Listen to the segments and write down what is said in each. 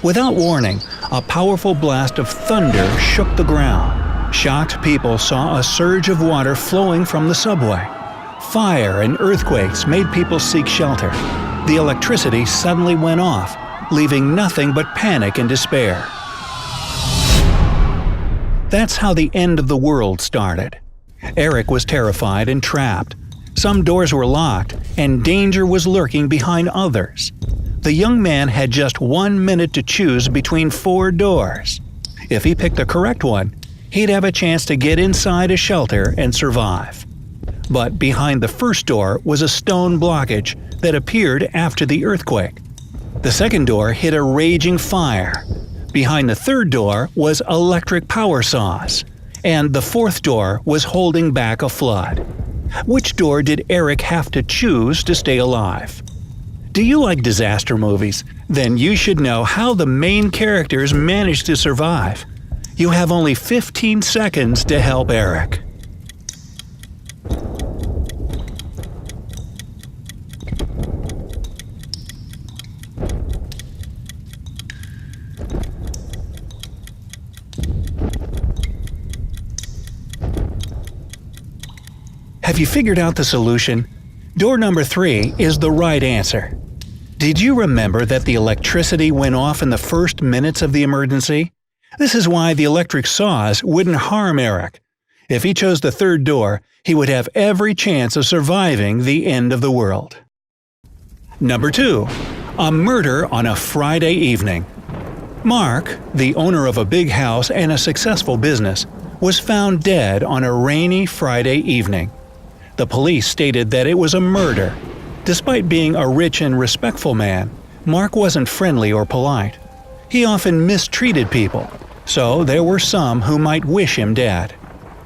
Without warning, a powerful blast of thunder shook the ground. Shocked people saw a surge of water flowing from the subway. Fire and earthquakes made people seek shelter. The electricity suddenly went off, leaving nothing but panic and despair. That's how the end of the world started. Eric was terrified and trapped. Some doors were locked, and danger was lurking behind others. The young man had just 1 minute to choose between 4 doors. If he picked the correct one, he'd have a chance to get inside a shelter and survive. But behind the first door was a stone blockage that appeared after the earthquake. The second door hid a raging fire. Behind the third door was electric power saws. And the fourth door was holding back a flood. Which door did Eric have to choose to stay alive? Do you like disaster movies? Then you should know how the main characters managed to survive. You have only 15 seconds to help Eric. Have you figured out the solution? Door number 3 is the right answer. Did you remember that the electricity went off in the first minutes of the emergency? This is why the electric saws wouldn't harm Eric. If he chose the third door, he would have every chance of surviving the end of the world. Number 2. A murder on a Friday evening. Mark, the owner of a big house and a successful business, was found dead on a rainy Friday evening. The police stated that it was a murder. Despite being a rich and respectful man, Mark wasn't friendly or polite. He often mistreated people, so there were some who might wish him dead.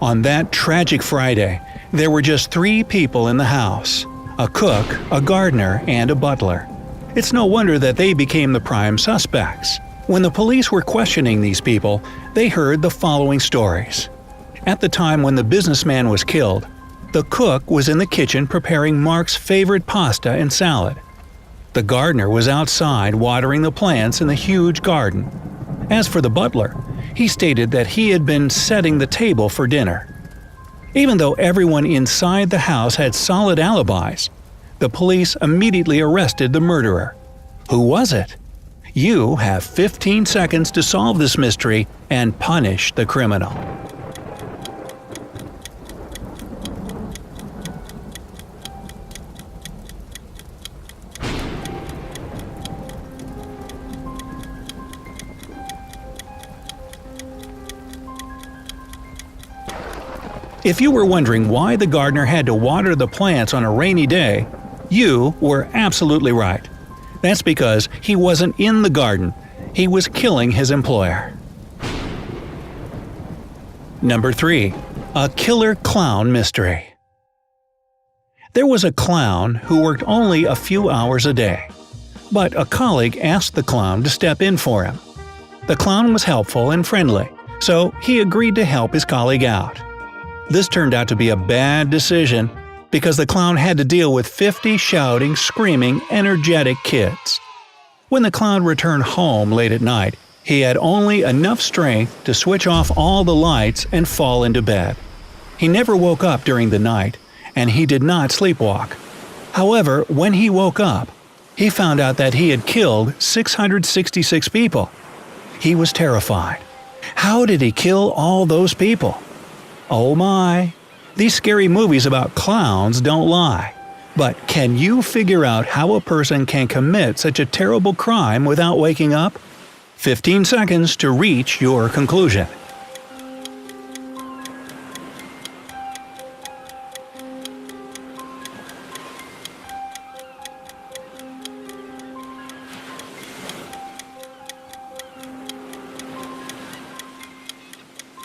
On that tragic Friday, there were just 3 people in the house: a cook, a gardener, and a butler. It's no wonder that they became the prime suspects. When the police were questioning these people, they heard the following stories. At the time when the businessman was killed, the cook was in the kitchen preparing Mark's favorite pasta and salad. The gardener was outside watering the plants in the huge garden. As for the butler, he stated that he had been setting the table for dinner. Even though everyone inside the house had solid alibis, the police immediately arrested the murderer. Who was it? You have 15 seconds to solve this mystery and punish the criminal. If you were wondering why the gardener had to water the plants on a rainy day, you were absolutely right. That's because he wasn't in the garden. He was killing his employer. Number 3. A killer clown mystery. There was a clown who worked only a few hours a day. But a colleague asked the clown to step in for him. The clown was helpful and friendly, so he agreed to help his colleague out. This turned out to be a bad decision because the clown had to deal with 50 shouting, screaming, energetic kids. When the clown returned home late at night, he had only enough strength to switch off all the lights and fall into bed. He never woke up during the night, and he did not sleepwalk. However, when he woke up, he found out that he had killed 666 people. He was terrified. How did he kill all those people? Oh my! These scary movies about clowns don't lie. But can you figure out how a person can commit such a terrible crime without waking up? 15 seconds to reach your conclusion.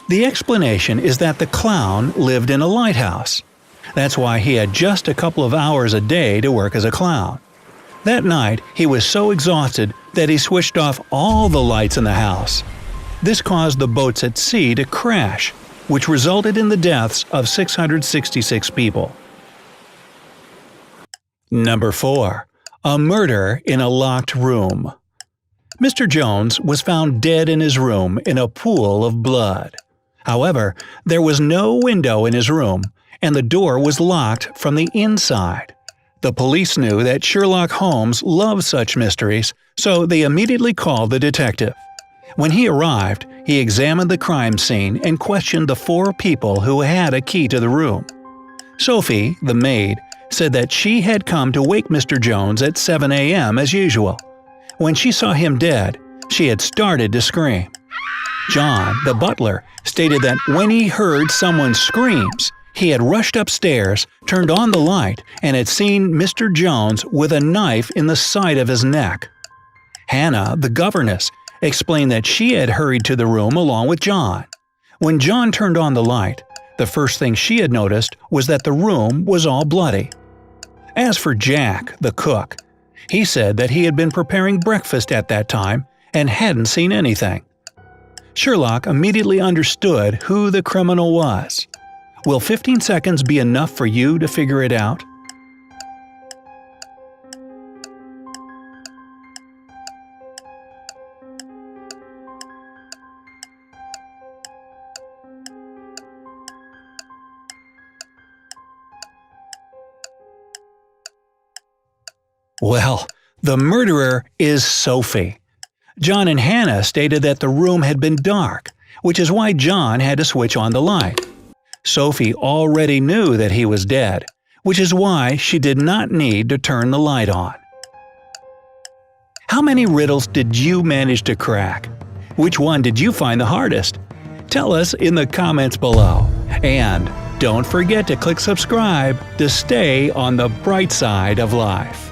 The explanation is that the clown lived in a lighthouse. That's why he had just a couple of hours a day to work as a clown. That night, he was so exhausted that he switched off all the lights in the house. This caused the boats at sea to crash, which resulted in the deaths of 666 people. Number 4. A murder in a locked room. Mr. Jones was found dead in his room in a pool of blood. However, there was no window in his room, and the door was locked from the inside. The police knew that Sherlock Holmes loved such mysteries, so they immediately called the detective. When he arrived, he examined the crime scene and questioned the 4 people who had a key to the room. Sophie, the maid, said that she had come to wake Mr. Jones at 7 a.m. as usual. When she saw him dead, she had started to scream. John, the butler, stated that when he heard someone's screams, he had rushed upstairs, turned on the light, and had seen Mr. Jones with a knife in the side of his neck. Hannah, the governess, explained that she had hurried to the room along with John. When John turned on the light, the first thing she had noticed was that the room was all bloody. As for Jack, the cook, he said that he had been preparing breakfast at that time and hadn't seen anything. Sherlock immediately understood who the criminal was. Will 15 seconds be enough for you to figure it out? Well, the murderer is Sophie. John and Hannah stated that the room had been dark, which is why John had to switch on the light. Sophie already knew that he was dead, which is why she did not need to turn the light on. How many riddles did you manage to crack? Which one did you find the hardest? Tell us in the comments below. And don't forget to click subscribe to stay on the bright side of life.